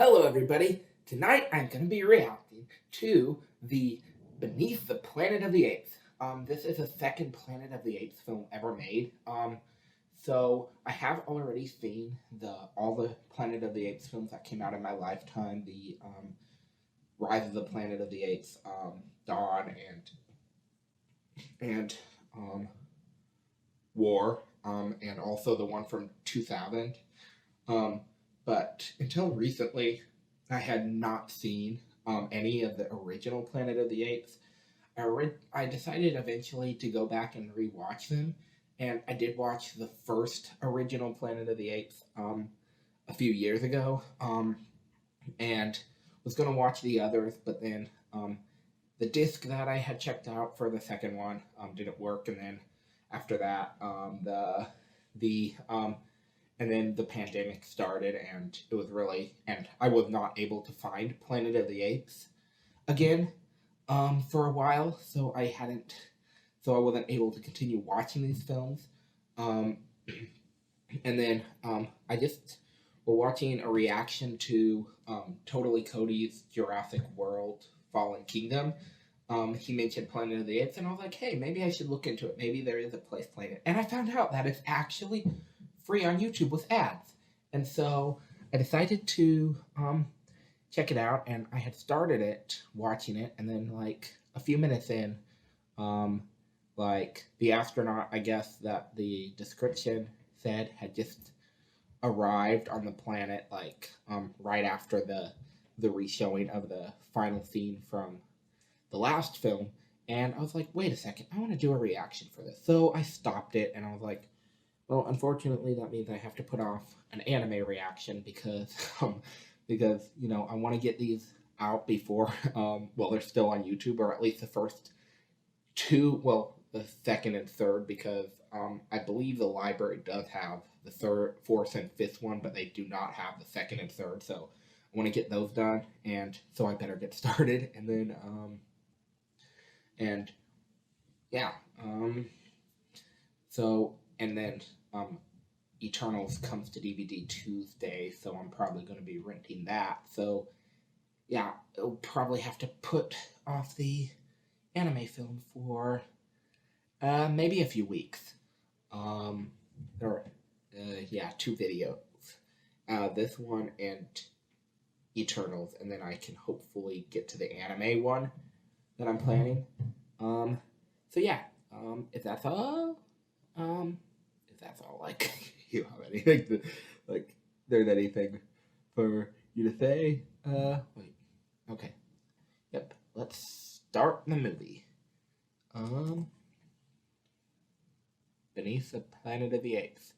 Hello, everybody. Tonight I'm going to be reacting to the Beneath the Planet of the Apes. This is the second Planet of the Apes film ever made. So I have already seen all the Planet of the Apes films that came out in my lifetime. The Rise of the Planet of the Apes, Dawn, and War, and also the one from 2000. But until recently, I had not seen any of the original Planet of the Apes. I decided eventually to go back and rewatch them, and I did watch the first original Planet of the Apes a few years ago, and was going to watch the others, but then the disc that I had checked out for the second one didn't work, and then after that, and then the pandemic started, and I was not able to find Planet of the Apes again for a while, so I wasn't able to continue watching these films. And then I just was watching a reaction to Totally Cody's Jurassic World Fallen Kingdom. He mentioned Planet of the Apes, and I was like, hey, maybe I should look into it. Maybe there is a place Planet. And I found out that it's actually free on YouTube with ads. And so I decided to check it out, and I had started watching it, and then like a few minutes in, like the astronaut, I guess that the description said had just arrived on the planet, like right after the reshowing of the final scene from the last film. And I was like, wait a second, I want to do a reaction for this. So I stopped it, and I was like, well, unfortunately, that means I have to put off an anime reaction because I want to get these out before, they're still on YouTube, or at least the first two, the second and third, because I believe the library does have the third, fourth, and fifth one, but they do not have the second and third, so I want to get those done, and so I better get started, and then, and then Eternals comes to DVD Tuesday, so I'm probably going to be renting that. So, yeah, I'll probably have to put off the anime film for maybe a few weeks. Two videos. This one and Eternals, and then I can hopefully get to the anime one that I'm planning. If that's all, like, you have anything to, like, there's anything for you to say, okay. Yep, let's start the movie. Beneath the Planet of the Apes.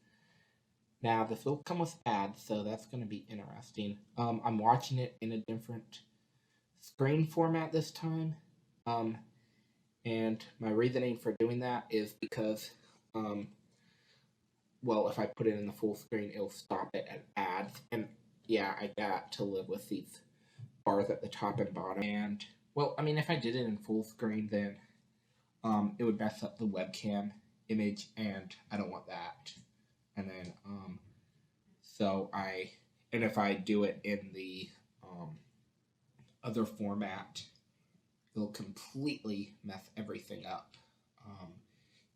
Now, this will come with ads, so that's going to be interesting. I'm watching it in a different screen format this time. And my reasoning for doing that is because, if I put it in the full screen, it'll stop it at ads. And yeah, I got to live with these bars at the top and bottom. And, if I did it in full screen, then it would mess up the webcam image, and I don't want that. And then, if I do it in the other format, it'll completely mess everything up.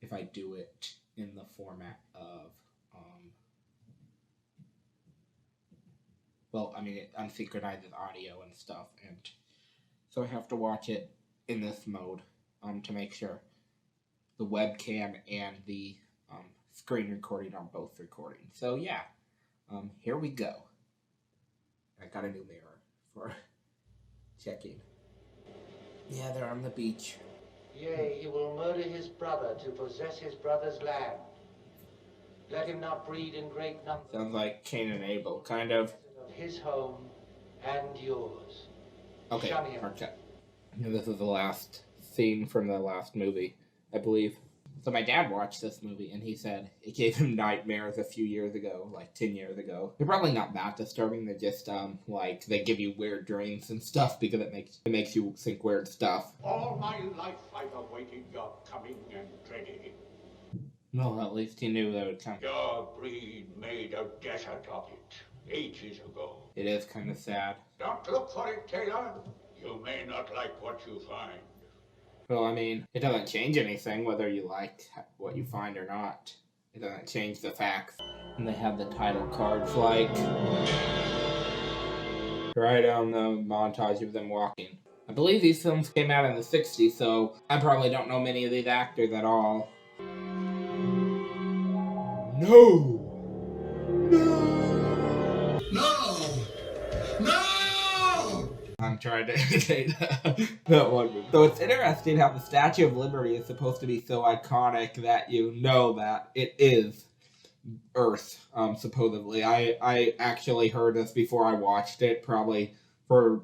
If I do it in the format of, it unsynchronizes audio and stuff, and so I have to watch it in this mode to make sure the webcam and the screen recording are both recording. So yeah, here we go. I got a new mirror for checking. Yeah, they're on the beach. Yea, he will murder his brother to possess his brother's land. Let him not breed in great numbers. Sounds like Cain and Abel, kind of. Of his home and yours. Okay, Shun him. Yeah, this is the last scene from the last movie, I believe. So my dad watched this movie, and he said it gave him nightmares a few years ago, like 10 years ago. They're probably not that disturbing. They're just they give you weird dreams and stuff because it makes you think weird stuff. All my life I've awaited your coming and dreaded it. Well, at least he knew that it would come. Your breed made a desert of it. ages ago. It is kind of sad. Don't look for it, Taylor. You may not like what you find. Well, I mean, it doesn't change anything whether you like what you find or not. It doesn't change the facts. And they have the title cards, like, right on the montage of them walking. I believe these films came out in the 60s, so I probably don't know many of these actors at all. No! I'm trying to imitate that one movie. So it's interesting how the Statue of Liberty is supposed to be so iconic that you know that it is Earth, supposedly. I actually heard this before I watched it, probably for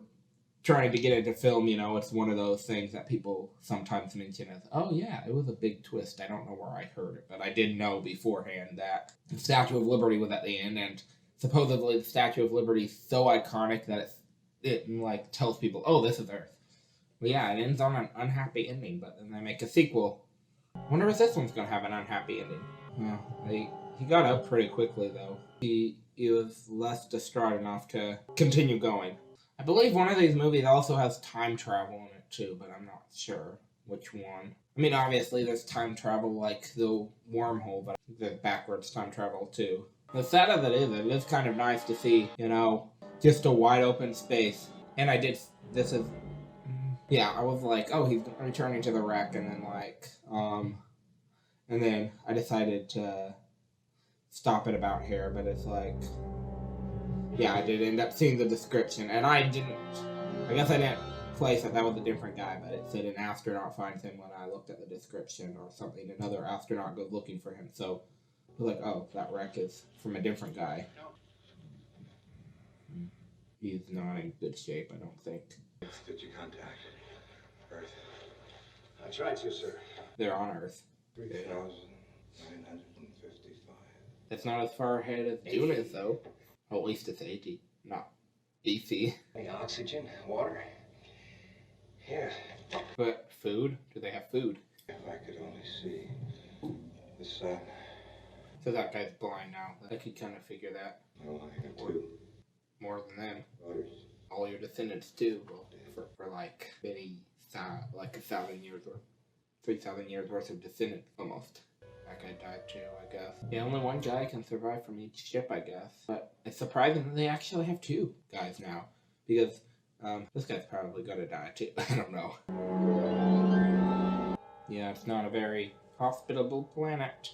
trying to get into film, you know, it's one of those things that people sometimes mention as, oh yeah, it was a big twist. I don't know where I heard it, but I did know beforehand that the Statue of Liberty was at the end, and supposedly the Statue of Liberty is so iconic that it like tells people, oh, this is Earth. Well, yeah, it ends on an unhappy ending, but then they make a sequel. I wonder if this one's gonna have an unhappy ending. Well, he got up pretty quickly though. He was less distraught enough to continue going. I believe one of these movies also has time travel in it too, but I'm not sure which one. I mean, obviously there's time travel like the wormhole, but there's backwards time travel too. The sad of it is kind of nice to see, you know, just a wide open space. And I was like, oh, he's returning to the wreck, and then like, and then I decided to stop it about here, but it's like, yeah, I did end up seeing the description, and I guess I didn't place that was a different guy, but it said an astronaut finds him when I looked at the description or something. Another astronaut goes looking for him, so I was like, oh, that wreck is from a different guy. He's not in good shape, I don't think. Did you contact Earth? I tried to, sir. They're on Earth. 3,955. It's not as far ahead as Dune is, though. Well, at least it's 80, not BC. Any oxygen? Water? Yeah. But food? Do they have food? If I could only see the sun. So that guy's blind now. I could kind of figure that. Oh, I have two More than them. daughters. All your descendants too. Well, for like many, like 1,000 years or 3,000 years worth of descendants almost. That guy died too, I guess. Yeah, only one guy can survive from each ship, I guess. But it's surprising that they actually have two guys now. Because this guy's probably gonna die too. I don't know. Yeah, it's not a very hospitable planet.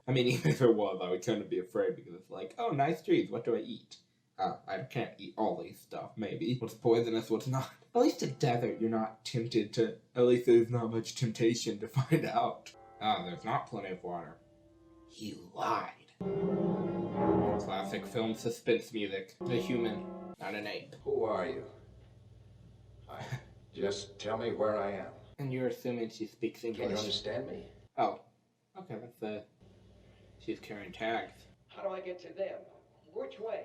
I mean, even if it was, I would kind of be afraid because it's like, oh, nice trees, what do I eat? I can't eat all these stuff, maybe. What's poisonous, what's not. At least a desert, you're not tempted to, at least there's not much temptation to find out. There's not plenty of water. He lied. Classic film suspense music. A human, not an ape. Who are you? Just tell me where I am. And you're assuming she speaks English. Can you understand me? Oh, okay, she's carrying tags. How do I get to them? Which way?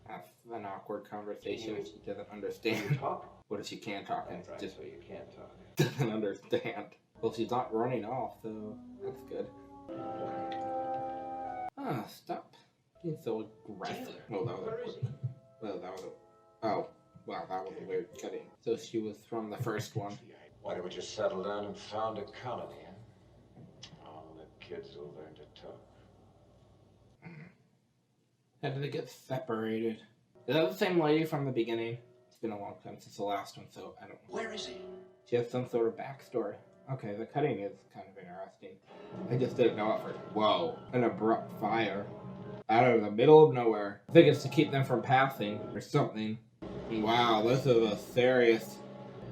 That's an awkward conversation if she doesn't Can understand. you talk? What if she can talk and That's right, just so you can't talk. doesn't understand? Well, she's not running off, so that's good. Stop being so aggressive. Well, that was Where is he? oh, wow, that was a weird cutting. So she was from the first one. Why don't we just settle down and found a colony, huh? Oh, the kids will learn to talk. How did they get separated? Is that the same lady from the beginning? It's been a long time since the last one, so I don't know. Where is he? She has some sort of backstory. Okay, the cutting is kind of interesting. I just didn't know at first. Whoa, an abrupt fire. Out of the middle of nowhere. I think it's to keep them from passing or something. Wow, this is a serious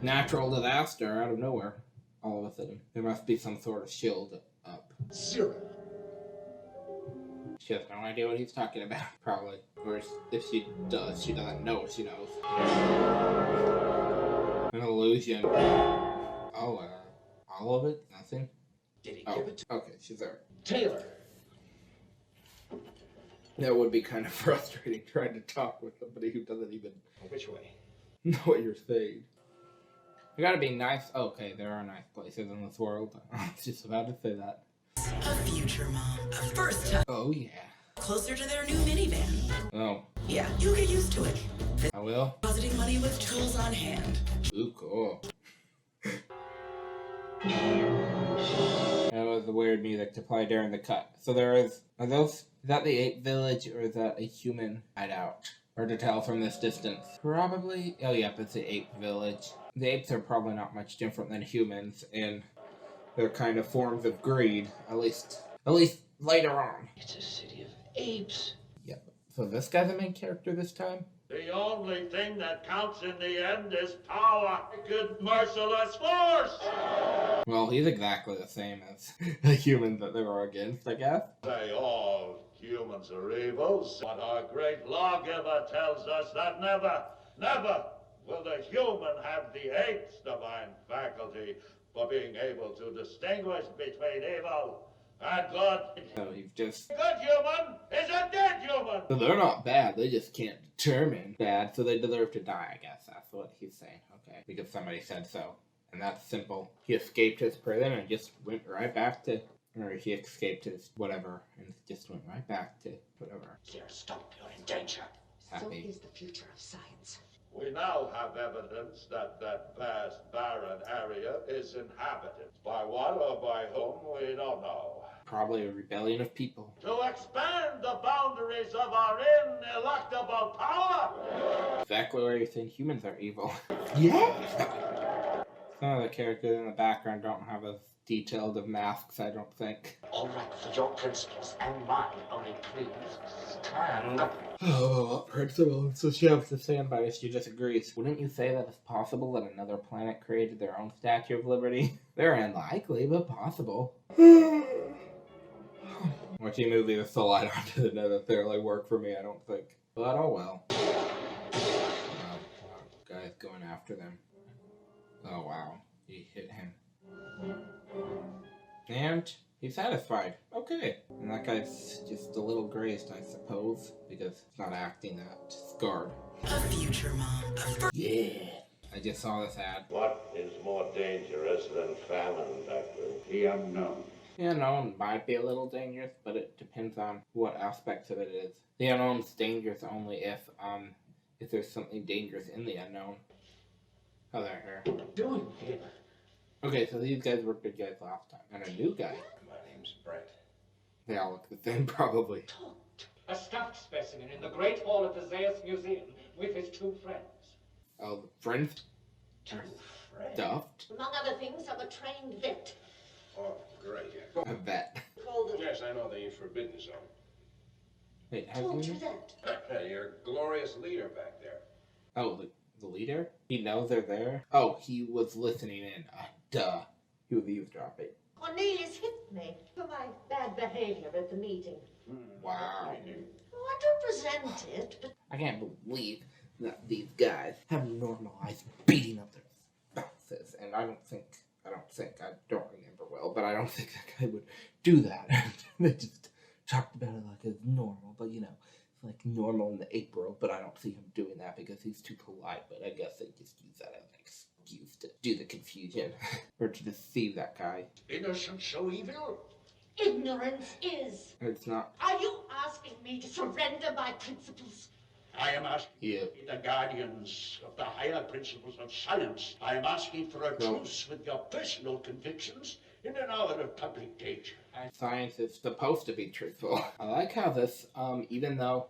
natural disaster out of nowhere. All of a sudden. There must be some sort of shield up. Zero. She has no idea what he's talking about, probably. Or if she does, she doesn't know what she knows. An illusion. Oh, all of it? Nothing? Did he give it to Okay, she's there. Taylor? That would be kind of frustrating trying to talk with somebody who doesn't even Which way? know what you're saying. You gotta be nice. Okay, there are nice places in this world. I was just about to say that. A future mom. A first time. Oh, yeah. closer to their new minivan. Oh, Yeah, you'll get used to it. I will? Depositing money with tools on hand. Ooh, cool. That was the weird music to play during the cut. So is that the ape village or is that a human hideout? Hard to tell from this distance. Probably, oh yep, it's the ape village. The apes are probably not much different than humans in their kind of forms of greed, at least later on. It's a city of apes. Yep. So this guy's the main character this time? The only thing that counts in the end is power. Good, merciless force. Well, he's exactly the same as the humans that they were against, I guess. Say all humans are evils, but our great lawgiver tells us that never will the human have the ape's divine faculty for being able to distinguish between evil and good. So he's just... Good human is a dead human. So they're not bad, they just can't determine bad, so they deserve to die, I guess. That's what he's saying, okay. Because somebody said so. And that's simple. He escaped his prison and just went right back to... Or he escaped his whatever and just went right back to whatever. Here, stop. You're in danger. Happy. So is the future of science. We now have evidence that that vast barren area is inhabited. By what or by whom, we don't know. Probably a rebellion of people. To expand the boundaries of our ineluctable power! Exactly where you think humans are evil. Yeah! Some of the characters in the background don't have as detailed of masks, I don't think. All right, for your principles and mine, only please stand. Oh, principle. So she has to stand by it. She disagrees. Wouldn't you say that it's possible that another planet created their own Statue of Liberty? Very unlikely, but possible. Watching movies with the light on doesn't necessarily work for me, I don't think. But oh well. Guy's going after them. Oh wow, he hit him. And he's satisfied. Okay. And that guy's just a little grazed, I suppose, because he's not acting that scarred. A future mom. Yeah. I just saw this ad. What is more dangerous than famine, Doctor? The unknown. The unknown might be a little dangerous, but it depends on what aspects of it is. The unknown's dangerous only if there's something dangerous in the unknown. Oh, there. Doing here. Okay, so these guys were good guys last time. And a new guy. My name's Brent. They all look the same, probably. A stuffed specimen in the Great Hall of the Zayas Museum with his two friends. Oh, the friends? Two friends? Stuffed? Among other things, I'm a trained vet. Oh, great. A vet. Called the Yes, I know the forbidden zone. Wait, have told you... you that. Your glorious leader back there. Oh, the leader? He knows they're there? Oh, he was listening in. Duh. He was eavesdropping. Cornelius hit me for my bad behavior at the meeting. Wow. Oh, I don't resent it, but I can't believe that these guys have normalized beating up their spouses. And I don't remember well, but I don't think that guy would do that. They just talked about it like it's normal, but you know, it's like normal in the ape world, but I don't see him doing that because he's too polite, but I guess they just use that as an excuse to do the confusion, or to deceive that guy. Innocent so evil? ignorance is. It's not. Are you asking me to surrender my principles? I am asking Yeah. the guardians of the higher principles of science. I am asking for a No. truce with your personal convictions in an hour of public danger. Science is supposed to be truthful. I like how this, even though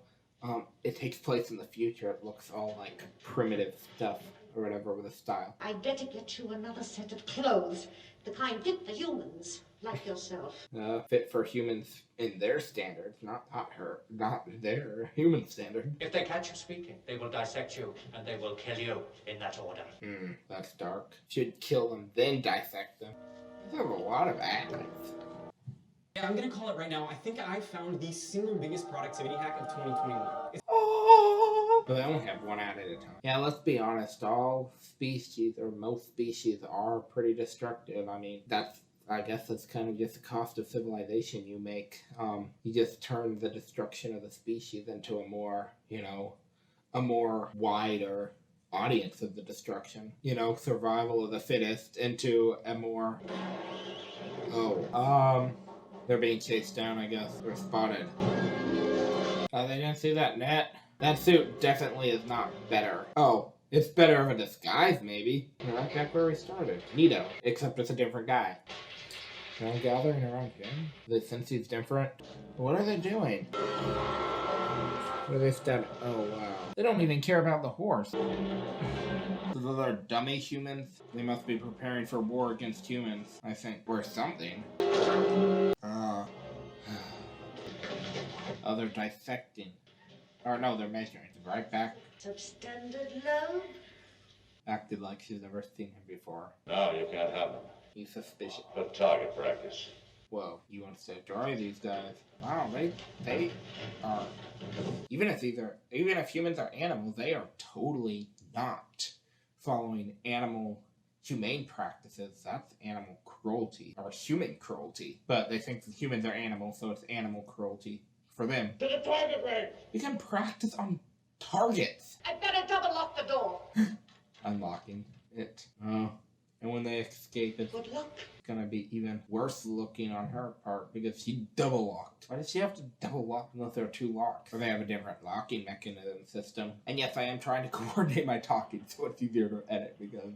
it takes place in the future, it looks all like primitive stuff or whatever with a style. I'd better get you another set of clothes, the kind fit for humans, like yourself. Fit for humans in their standards, not their human standard. If they catch you speaking, they will dissect you and they will kill you in that order. That's dark. Should kill them, then dissect them. They have a lot of ads. Yeah, I'm gonna call it right now. I think I found the single biggest productivity hack of 2021. But they only have one ad at a time. Yeah, let's be honest. All species, or most species, are pretty destructive. I mean, I guess that's kind of just the cost of civilization you make. You just turn the destruction of the species into a more wider audience of the destruction. Survival of the fittest into a more... they're being chased down, I guess. They're spotted. Oh, they didn't see that net? That suit definitely is not better. Oh, it's better of a disguise, maybe. Right back where we started. Neato, except it's a different guy. They're all gathering around him. They sense he's different. What are they doing? What are they stabbing? Oh, wow. They don't even care about the horse. So those are dummy humans? They must be preparing for war against humans, I think. Or something. Oh, they're dissecting. Or no, they're measuring. Right back. Substandard lobe? Acted like she's never seen him before. No, you can't have them. He's suspicious. For target practice. Whoa, you want to destroy these guys? Wow, they are. Even if humans are animals, they are totally not following humane practices. That's animal cruelty or human cruelty. But they think that humans are animals, so it's animal cruelty for them. To the target range! You can practice on targets. I better double lock the door. Unlocking it. Oh. And when they escape, it's Good luck. gonna be even worse looking on her part because she double locked. Why does she have to double lock unless there are two locks? Or they have a different locking mechanism system. And yes, I am trying to coordinate my talking so it's easier to edit because,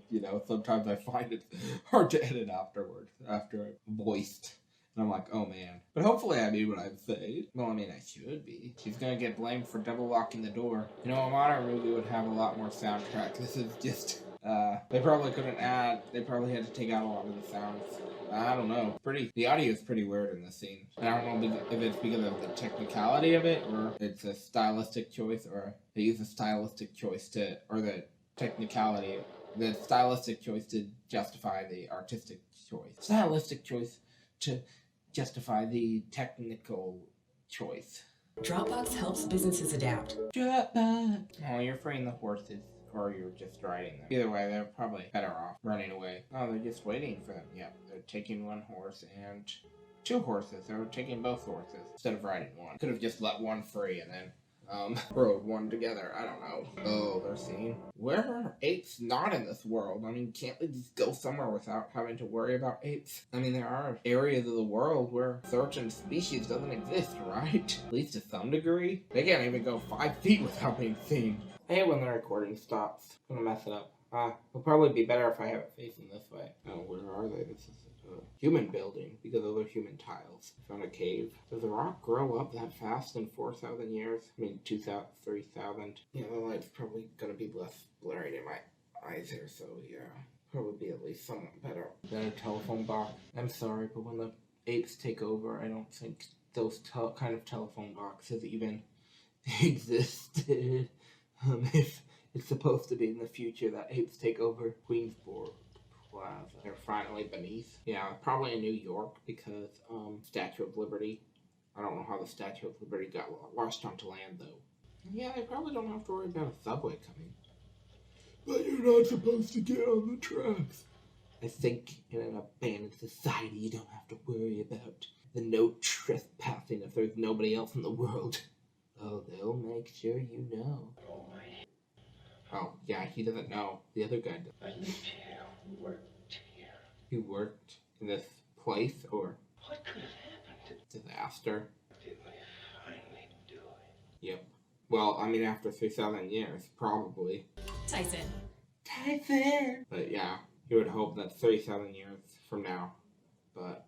sometimes I find it hard to edit afterwards, after I've voiced. And I'm like, oh man. But hopefully I mean what I'm saying. Well, I mean, I should be. She's gonna get blamed for double locking the door. A modern movie would have a lot more soundtrack. This is just... they probably had to take out a lot of the sounds. I don't know. The audio is pretty weird in this scene. And I don't know if it's because of the technicality of it, or it's a stylistic choice, or they use a stylistic choice the stylistic choice to justify the artistic choice. Stylistic choice to justify the technical choice. Dropbox helps businesses adapt. Dropbox! Oh, you're freeing the horses. Or you're just riding them. Either way, they're probably better off running away. Oh, they're just waiting for them. Yep, they're taking one horse and two horses. They're taking both horses instead of riding one. Could have just let one free and then rode one together. I don't know. Oh, they're seeing. Where are apes not in this world? I mean, can't they just go somewhere without having to worry about apes? I mean, there are areas of the world where certain species doesn't exist, right? At least to some degree. They can't even go 5 feet without being seen. I hate when the recording stops. I'm gonna mess it up. It'll probably be better if I have it facing this way. Oh, where are they? This is a human building because those are human tiles. Found a cave. Does the rock grow up that fast in 4,000 years? I mean, 2,000, 3,000. Yeah, the light's probably gonna be less blurry in my eyes here, so yeah. Probably be at least somewhat better than a telephone box. I'm sorry, but when the apes take over, I don't think those kind of telephone boxes even existed. If it's supposed to be in the future that apes take over Queensboro Plaza. They're finally beneath. Yeah, probably in New York because, Statue of Liberty. I don't know how the Statue of Liberty got washed onto land, though. Yeah, they probably don't have to worry about a subway coming. But you're not supposed to get on the tracks. I think in an abandoned society, you don't have to worry about the no trespassing if there's nobody else in the world. Oh, they'll make sure you know. Oh, yeah, he doesn't know. The other guy does. I lived here, worked here. He worked in this place, or What could have happened? disaster? Did we finally do it? Yep. Well, I mean, after 3,000 years, probably. Tyson. But yeah, you would hope that 3,000 years from now. But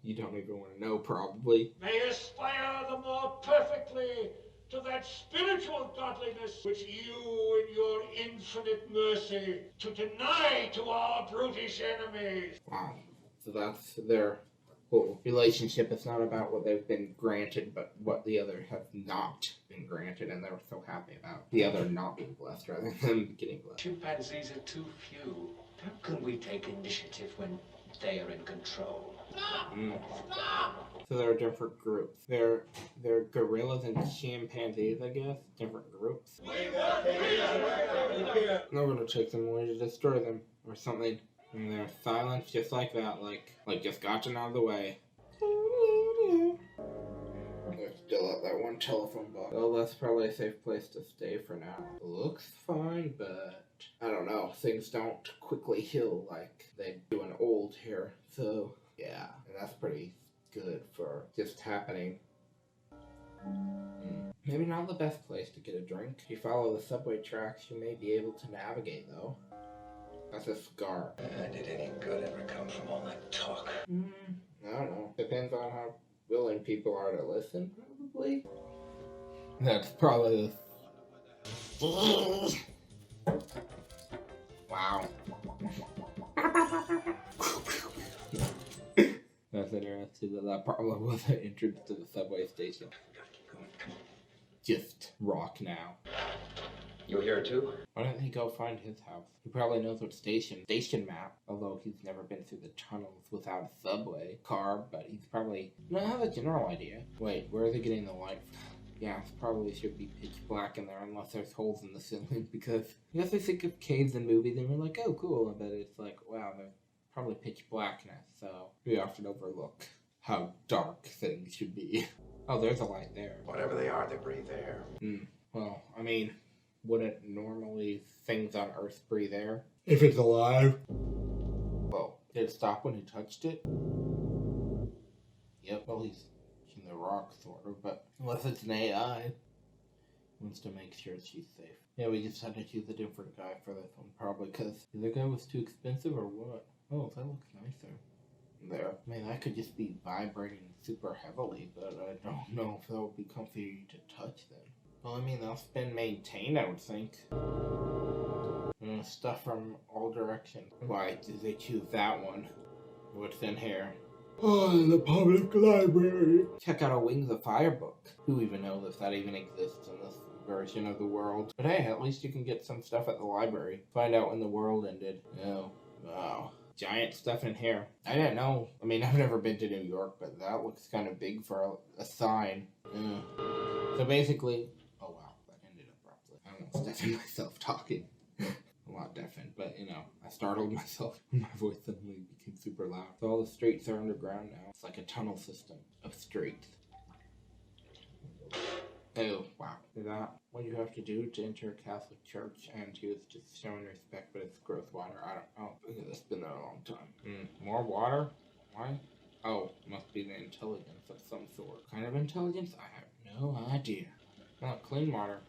you don't even want to know, probably. May aspire the more perfectly to that spiritual godliness which you in your infinite mercy to deny to our brutish enemies. Wow. So that's their whole relationship. It's not about what they've been granted, but what the other have not been granted, and they're so happy about the other not being blessed rather than getting blessed. Chimpanzees are too few. How can we take initiative when they are in control? So there are different groups. They're gorillas and chimpanzees, I guess. Different groups. They're gonna take them away to destroy them or something. And they're silenced just like that, like just got them out of the way. They're still at that one telephone box. Well, that's probably a safe place to stay for now. Looks fine, but I don't know. Things don't quickly heal like they do in old here. So yeah, and that's pretty good for just happening. Maybe not the best place to get a drink. If you follow the subway tracks, you may be able to navigate, though. That's a scar. Did any good ever come from all that talk? I don't know. Depends on how willing people are to listen, probably. That's probably the... Wow. That's interesting that probably was the entrance to the subway station. Just rock now. You here too? Why don't he go find his house? He probably knows what station map, although he's never been through the tunnels without a subway car, but he's probably not have a general idea. Wait, where are they getting the light from? Yeah, it probably should be pitch black in there unless there's holes in the ceiling, because you have to think of caves in movies and we're like, oh cool, but it's like, wow, there's probably pitch blackness, so we often overlook how dark things should be. Oh, there's a light there. Whatever they are, they breathe air. Well, I mean, wouldn't normally things on Earth breathe air? If it's alive? Well, did it stop when he touched it? Yep, well, he's in the rock, sort of, but unless it's an AI, wants to make sure she's safe. Yeah, we just had to choose a different guy for this one, probably, because the guy was too expensive or what? Oh, that looks nicer. There. I mean, that could just be vibrating super heavily, but I don't know if that would be comfy to touch then. Well, I mean, that's been maintained, I would think. Stuff from all directions. Why did they choose that one? What's in here? Oh, the public library! Check out a Wings of Fire book. Who even knows if that even exists in this version of the world? But hey, at least you can get some stuff at the library. Find out when the world ended. Oh, wow. Giant stuff in here. I didn't know. I mean, I've never been to New York, but that looks kind of big for a sign. So basically... Oh wow, that ended abruptly. I almost deafened myself talking. A lot deafened, but you know, I startled myself when my voice suddenly became super loud. So all the streets are underground now. It's like a tunnel system of streets. Oh, wow. Is that what you have to do to enter a Catholic church? And he was just showing respect, but it's gross water. I don't know. It's been there a long time. More water? Why? Oh, must be the intelligence of some sort. Kind of intelligence? I have no idea. Oh, clean water.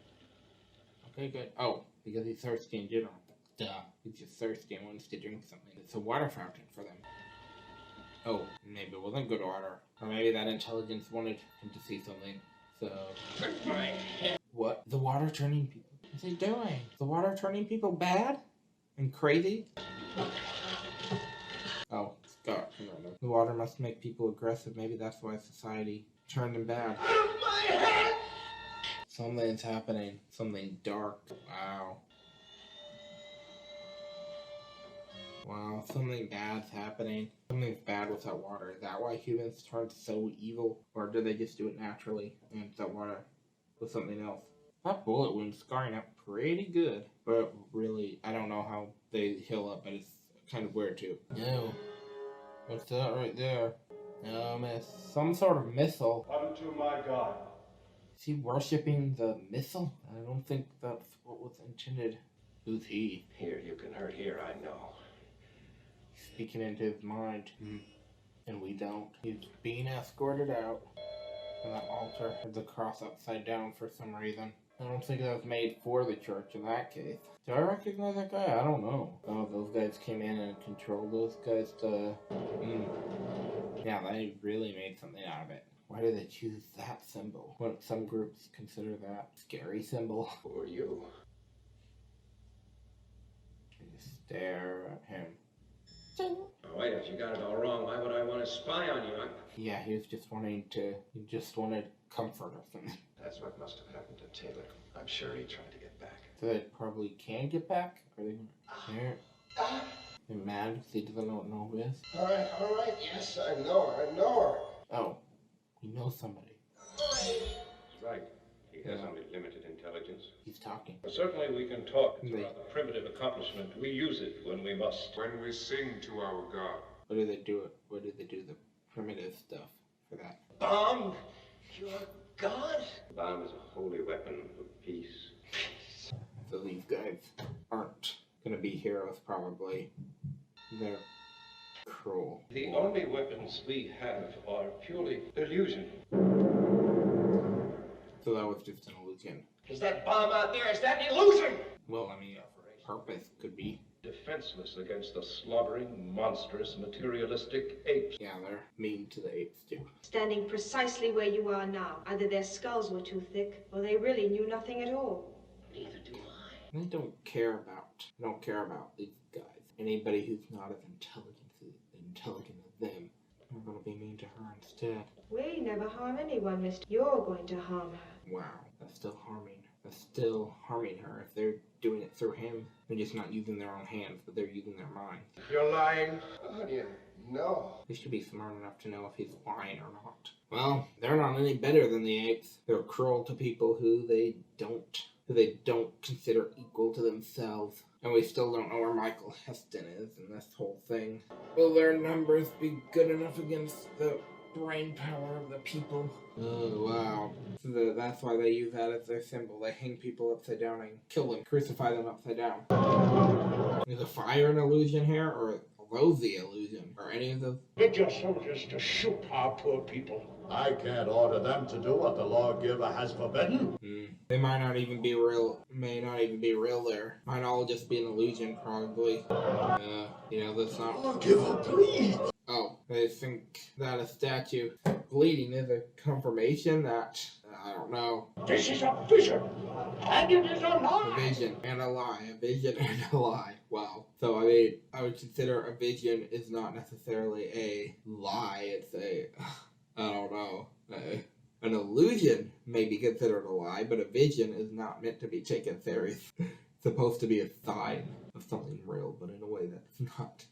Okay, good. Oh, because he's thirsty in general. Duh. He's just thirsty and wants to drink something. It's a water fountain for them. Oh, maybe it wasn't good water. Or maybe that intelligence wanted him to see something. So... What? The water turning people... What's he doing? The water turning people bad? And crazy? Oh, Scott. The water must make people aggressive. Maybe that's why society turned them bad. Something's happening. Something dark. Wow. Wow, something bad's happening. Something's bad with that water. Is that why humans turned so evil? Or did they just do it naturally? And that water was something else? That bullet wound's scarring up pretty good. But really, I don't know how they heal up, but it's kind of weird too. Ew. What's that right there? It's some sort of missile. Unto my God. Is he worshipping the missile? I don't think that's what was intended. Who's he? Here, you can hurt here, I know. Speaking into his mind. And we don't. He's being escorted out. And that altar has the cross upside down for some reason. I don't think that was made for the church in that case. Do I recognize that guy? I don't know. Oh, those guys came in and controlled those guys to... Yeah, they really made something out of it. Why did they choose that symbol? What some groups consider that scary symbol. Who are you? Just stare at him. Oh, wait, if you got it all wrong, why would I want to spy on you? Yeah, he was just wanting to... He just wanted comfort or something. That's what must have happened to Taylor. I'm sure he tried to get back. So they probably can get back? Are they... They're mad because he doesn't know who it is? All right, yes, I know her. Oh, we know somebody. Right. He has only limited intelligence. He's talking. But certainly we can talk. It's a rather primitive accomplishment. We use it when we must. When we sing to our God. What do they do? What do they do? The primitive stuff for that. Bomb? Your God? The bomb is a holy weapon of peace. So these guys aren't gonna be heroes, probably. They're cruel. The only weapons we have are purely illusion. So that was just an illusion. Is that bomb out there? Is that an illusion? Well, I mean, purpose could be. Defenseless against the slobbering, monstrous, materialistic apes. Yeah, they're mean to the apes too. Standing precisely where you are now. Either their skulls were too thick, or they really knew nothing at all. Neither do I. I don't care about these guys. Anybody who's not as intelligent as them. I'm gonna be mean to her instead. We never harm anyone, mister. You're going to harm her. Wow, that's still harming her. If they're doing it through him, they're just not using their own hands, but they're using their mind. You're lying. Onion, no. They should be smart enough to know if he's lying or not. Well, they're not any better than the apes. They're cruel to people who they don't consider equal to themselves. And we still don't know where Michael Heston is in this whole thing. Will their numbers be good enough against the brain power of the people? Oh, wow. So that's why they use that as their symbol. They hang people upside down and kill them, crucify them upside down. Is the fire an illusion here, or are those the illusion? Or any of those? Bid your soldiers to shoot our poor people. I can't order them to do what the lawgiver has forbidden. They might not even be real there. Might all just be an illusion, probably. That's not... Lawgiver, please! Oh, they think that a statue bleeding is a confirmation that... I don't know. This is a vision, and it is a lie. A vision and a lie. A vision and a lie. Wow. So, I mean, I would consider a vision is not necessarily a lie. It's a... I don't know. An illusion may be considered a lie, but a vision is not meant to be taken serious. It's supposed to be a sign of something real, but in a way that's not.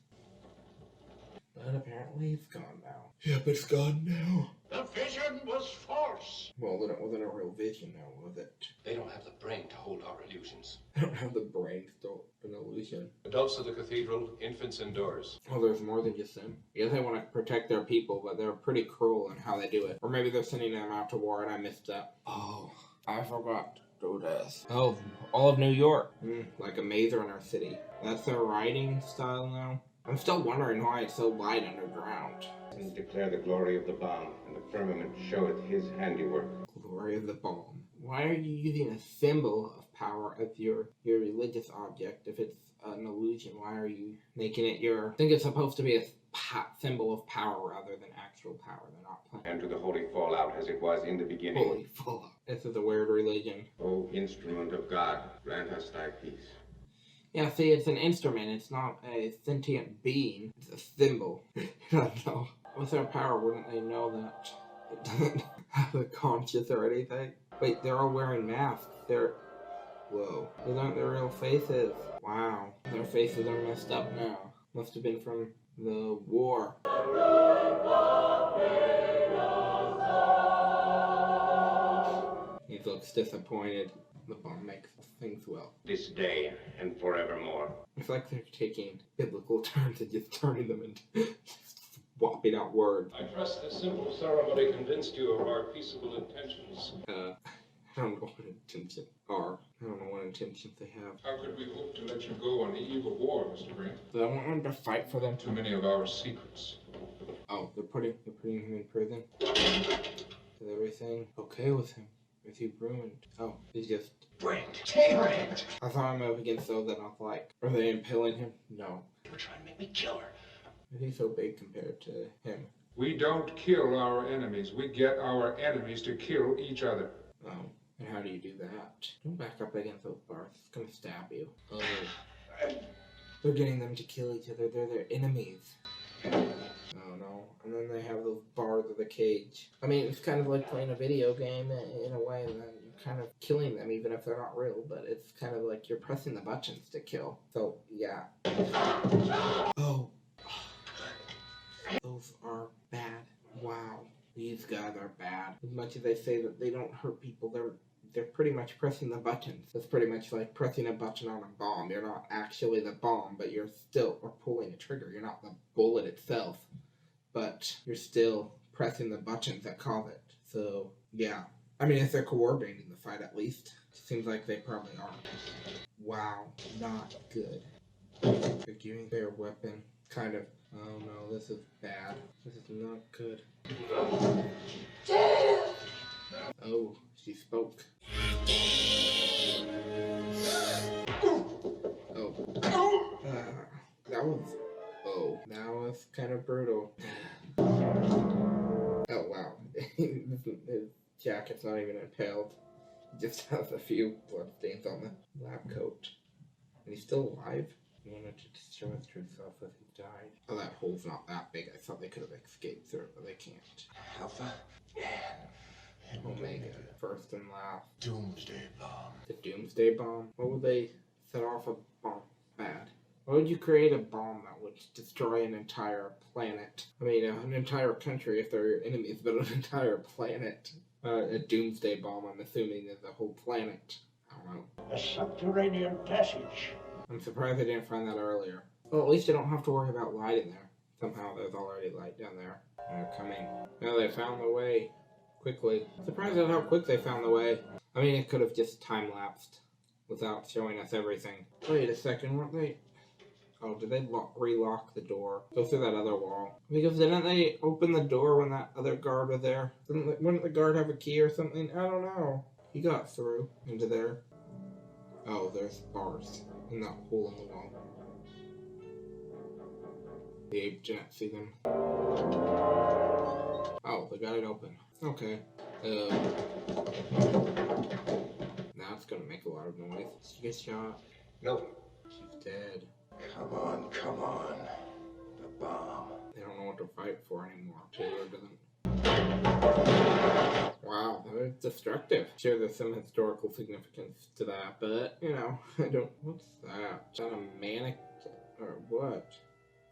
But apparently it's gone now. Yep, it's gone now. The vision was false. Well, then it wasn't a real vision now, was it? They don't have the brain to hold our illusions. I don't have the brain to hold an illusion. Adults of the cathedral, infants indoors. Oh, there's more than just them. I guess they want to protect their people, but they're pretty cruel in how they do it. Or maybe they're sending them out to war and I missed that. Oh, I forgot to do this. Oh, all of New York. Like a maze in our city. That's their writing style now. I'm still wondering why it's so light underground. And declare the glory of the bomb, and the firmament showeth his handiwork. Glory of the bomb. Why are you using a symbol of power as your religious object if it's an illusion? Why are you making it your... I think it's supposed to be a symbol of power rather than actual power. They're not playing. And to the holy fallout as it was in the beginning. Holy fallout. This is a weird religion. O instrument of God, grant us thy peace. Yeah, see, it's an instrument. It's not a sentient being. It's a symbol. I don't know. With their power, wouldn't they know that it doesn't have a conscience or anything? Wait, they're all wearing masks. Whoa. Those aren't their real faces. Wow. Their faces are messed up now. Must have been from the war. He looks disappointed. The bomb makes things well. This day and forevermore. It's like they're taking biblical terms and just turning them into swapping out words. I trust this simple ceremony convinced you of our peaceable intentions. I don't know what intentions are. I don't know what intentions they have. How could we hope to let you go on the eve of war, Mr. Green? Do I want them to fight for them? Too many of our secrets. Oh, they're putting him in prison? Is everything okay with him? Is he ruined? Oh, he's just... Brand, Brand! I saw him up against those and I was like, are they impaling him? No. You were trying to make me kill her. He's so big compared to him. We don't kill our enemies. We get our enemies to kill each other. Oh, and how do you do that? Don't back up against those bars. It's gonna stab you. Oh. They're getting them to kill each other. They're their enemies. Oh no. And then they have those bars of the cage. I mean, it's kind of like playing a video game in a way that you're kind of killing them even if they're not real, but it's kind of like you're pressing the buttons to kill. So, yeah. Oh. Those are bad. Wow. These guys are bad. As much as they say that they don't hurt people, they're pretty much pressing the buttons. It's pretty much like pressing a button on a bomb. You're not actually the bomb, but you're still, or pulling a trigger. You're not the bullet itself, but you're still pressing the buttons that cause it. So, yeah. I mean, if they're coordinating the fight at least, it seems like they probably are. Wow. Not good. They're giving their weapon, kind of. Oh no, this is bad. This is not good. Oh, She spoke. That was kind of brutal. Oh wow, his jacket's not even impaled. He just has a few blood stains on the lab coat. And he's still alive? He wanted to destroy his true self as he died. Oh, that hole's not that big. I thought they could have escaped through it, but they can't. Alpha and Omega, first and last. Doomsday bomb. The Doomsday bomb? What would they set off a bomb? Bad. Why would you create a bomb that would destroy an entire planet? I mean, an entire country if they're your enemies, but an entire planet. A Doomsday bomb, I'm assuming, is a whole planet. I don't know. A subterranean passage. I'm surprised I didn't find that earlier. Well, at least I don't have to worry about light in there. Somehow there's already light down there. They're coming. Now they found the way. Quickly. Surprised at how quick they found the way. I mean, it could have just time-lapsed without showing us everything. Wait a second, weren't they... Oh, did they relock the door? Go through that other wall. Because didn't they open the door when that other guard was there? Wouldn't the guard have a key or something? I don't know. He got through into there. Oh, there's bars in that hole in the wall. The ape didn't see them. Oh, they got it open. Okay. Now it's gonna make a lot of noise. Did she get shot? Nope. She's dead. Come on, come on. The bomb. They don't know what to fight for anymore. Taylor doesn't. Wow, that is destructive. Sure, there's some historical significance to that, but, you know, I don't... What's that? Is that a mannequin? Or what?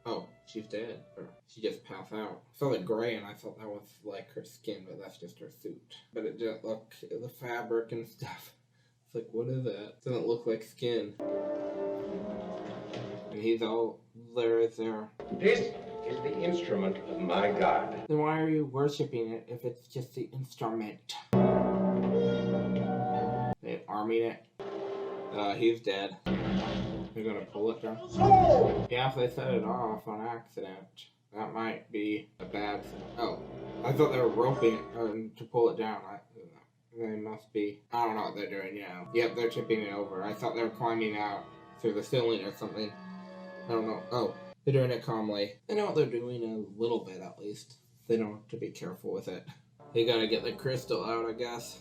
Oh, she's dead. Or she just passed out. I saw the gray and I thought that was like her skin, but that's just her suit. But it didn't look... the fabric and stuff. It's like, what is that? It doesn't look like skin. And he's all there. This is the instrument of my god. Then why are you worshipping it if it's just the instrument? They arming it. He's dead. They're gonna pull it down. Yeah, if they set it off on accident, that might be a bad thing. Oh, I thought they were roping it to pull it down. They must be. I don't know what they're doing. Yeah. Yep, they're tipping it over. I thought they were climbing out through the ceiling or something. I don't know. Oh, they're doing it calmly. They know what they're doing a little bit, at least. They know to be careful with it. They gotta get the crystal out, I guess.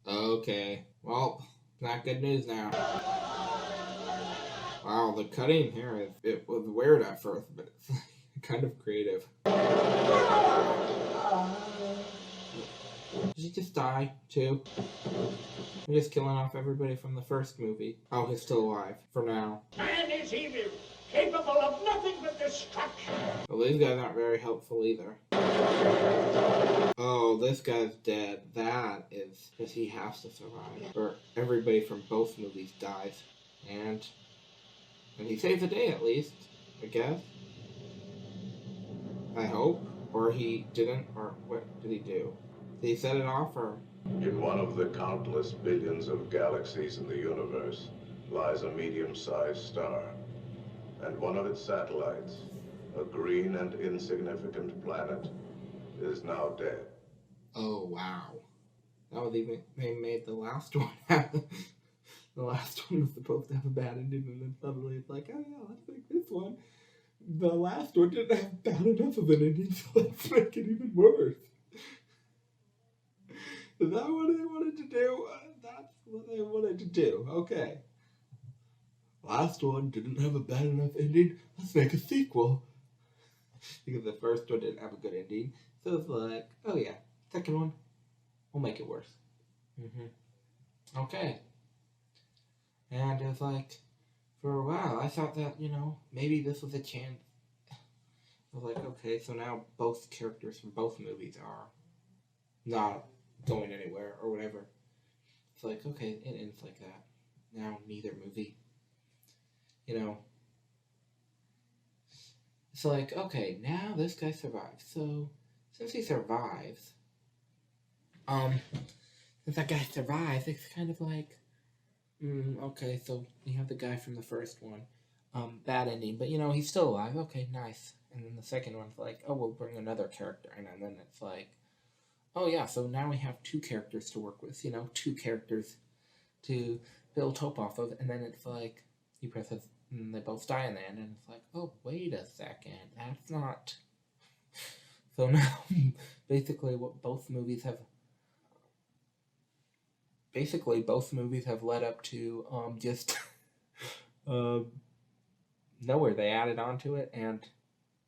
Okay. Well, not good news now. Wow, the cutting here, it was weird at first, but it's kind of creative. Did he just die, too? We're just killing off everybody from the first movie. Oh, he's still alive. For now. Man is evil, capable of nothing but destruction. Well, these guys aren't very helpful either. Oh, this guy's dead. That is... because he has to survive. Or everybody from both movies dies. And he saves the day, at least. I guess. I hope. Or he didn't. Or what did he do? Did he set it off, or...? In one of the countless billions of galaxies in the universe lies a medium-sized star. And one of its satellites, a green and insignificant planet, is now dead. Oh, wow. That was even... they made the last one happen. The last one was supposed to have a bad ending, and then suddenly it's like, oh yeah, let's make this one. The last one didn't have bad enough of an ending, so let's make it even worse. Is that what they wanted to do? That's what they wanted to do. Okay. Last one didn't have a bad enough ending. Let's make a sequel. Because the first one didn't have a good ending. So it's like, oh yeah, second one, we'll make it worse. Okay. And it was like, for a while, I thought that, you know, maybe this was a chance. I was like, okay, so now both characters from both movies are not going anywhere or whatever. It's like, okay, it ends like that. Now neither movie, you know, it's like, okay, now this guy survives. So since he survives, since that guy survives, it's kind of like, okay, so you have the guy from the first one, bad ending, but you know, he's still alive. Okay, nice. And then the second one's like, oh, we'll bring another character in, and then it's like, oh yeah, so now we have 2 characters to work with, 2 characters to build hope off of, and then it's like, he presses, and they both die in the end, and it's like, oh, wait a second, that's not... So now, basically both movies have led up to, just, nowhere. They added on to it, and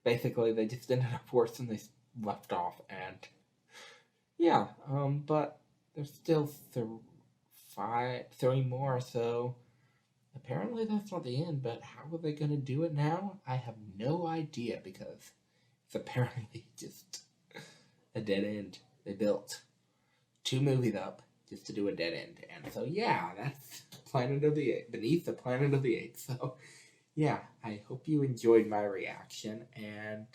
basically they just ended up worse than they left off, and yeah, but there's still 3 more, so apparently that's not the end, but how are they going to do it now? I have no idea, because it's apparently just a dead end. They built 2 movies up just to do a dead end, and so yeah, that's Beneath the Planet of the Apes. So yeah, I hope you enjoyed my reaction, and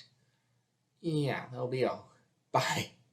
yeah, that'll be all. Bye.